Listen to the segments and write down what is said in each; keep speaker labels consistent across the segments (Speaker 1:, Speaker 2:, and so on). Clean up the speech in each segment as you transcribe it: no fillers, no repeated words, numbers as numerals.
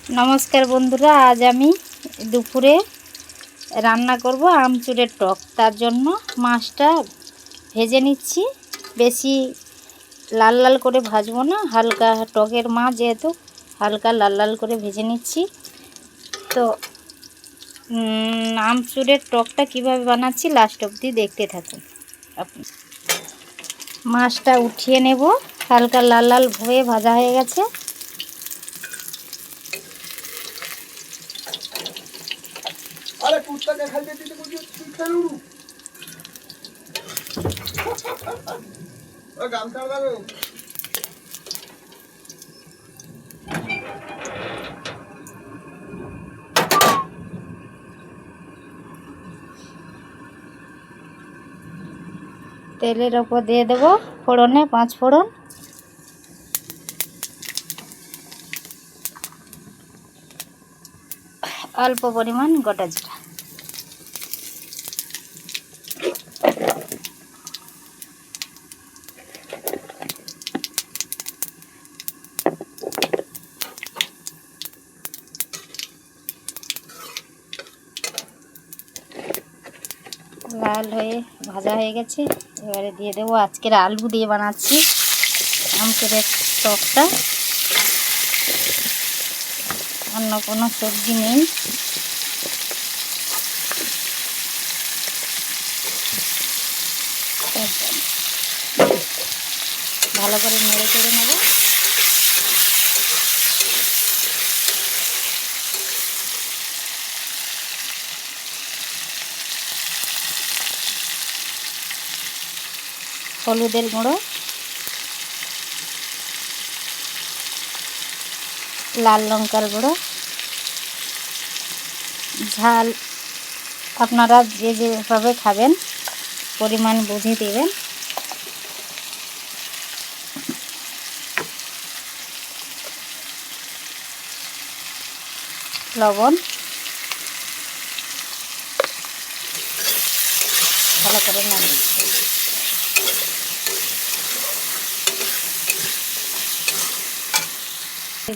Speaker 1: নমস্কার বন্ধুরা, আজ আমি দুপুরে রান্না করব আমচুরের টক। তার জন্য মাছটা ভেজে নিচ্ছি। বেশি লাল লাল করে ভাজবো না, হালকা, টকের মাছ যেহেতু হালকা লাল লাল করে ভেজে নিচ্ছি। তো আমচুরের টকটা কিভাবে বানাচ্ছি লাস্ট অবধি দেখতে থাকুন আপনি। মাছটা উঠিয়ে নেব, হালকা লাল লাল হয়ে ভাজা হয়ে গেছে।
Speaker 2: अरे कुत्ता देखा देती तो मुझे कुत्ता लूं और काम कर दो
Speaker 1: তেলের ওপর দিয়ে দেব ফোড়নে 5 ফোড়ন, অল্প পরিমাণ গোটা জিরা, লাল হয়ে ভাজা হয়ে গেছে। এবারে দিয়ে দেবো, আজকের আলু দিয়ে বানাচ্ছি আমচুরের টকটা, অন্য কোনো সবজি নেই। ভালো করে নেড়ে চেড়ে নেব। হলুদের গুঁড়ো, লাল লঙ্কার গুঁড়ো, ঝাল আপনারা যে যেভাবে খাবেন পরিমাণ বুঝে দেবেন। লবণ, ভালো করে নাড়িয়ে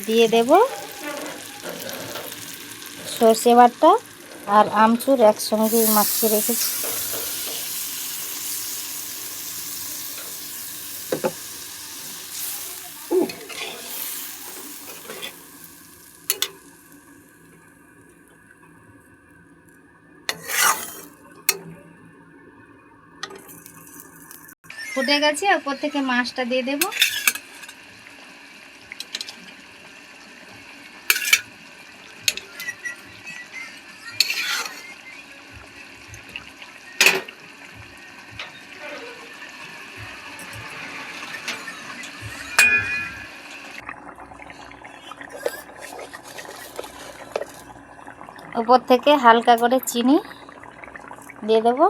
Speaker 1: দিয়ে দেব সর্ষে বাটা আর আমচুর একসঙ্গে মাখিয়ে রেখেছি। ফুটে গেছে, ওপর থেকে মাছটা দিয়ে দেব। উপর থেকে হালকা করে চিনি দিয়ে দেব।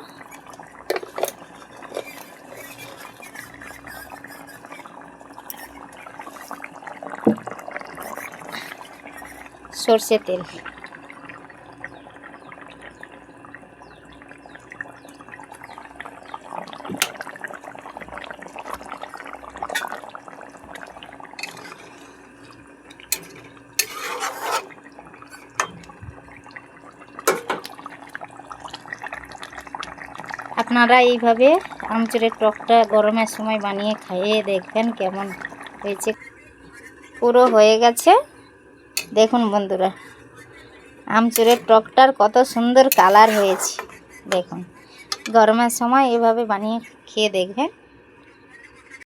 Speaker 1: সরষে তেল, আপনারা এইভাবে আমচুরের টকটা গরমের সময় বানিয়ে খাইয়ে দেখবেন কেমন হয়েছে। পুরো হয়ে গেছে, দেখুন বন্ধুরা আমচুরের টকটার কত সুন্দর কালার হয়েছে। দেখুন, গরমের সময় এভাবে বানিয়ে খেয়ে দেখবেন।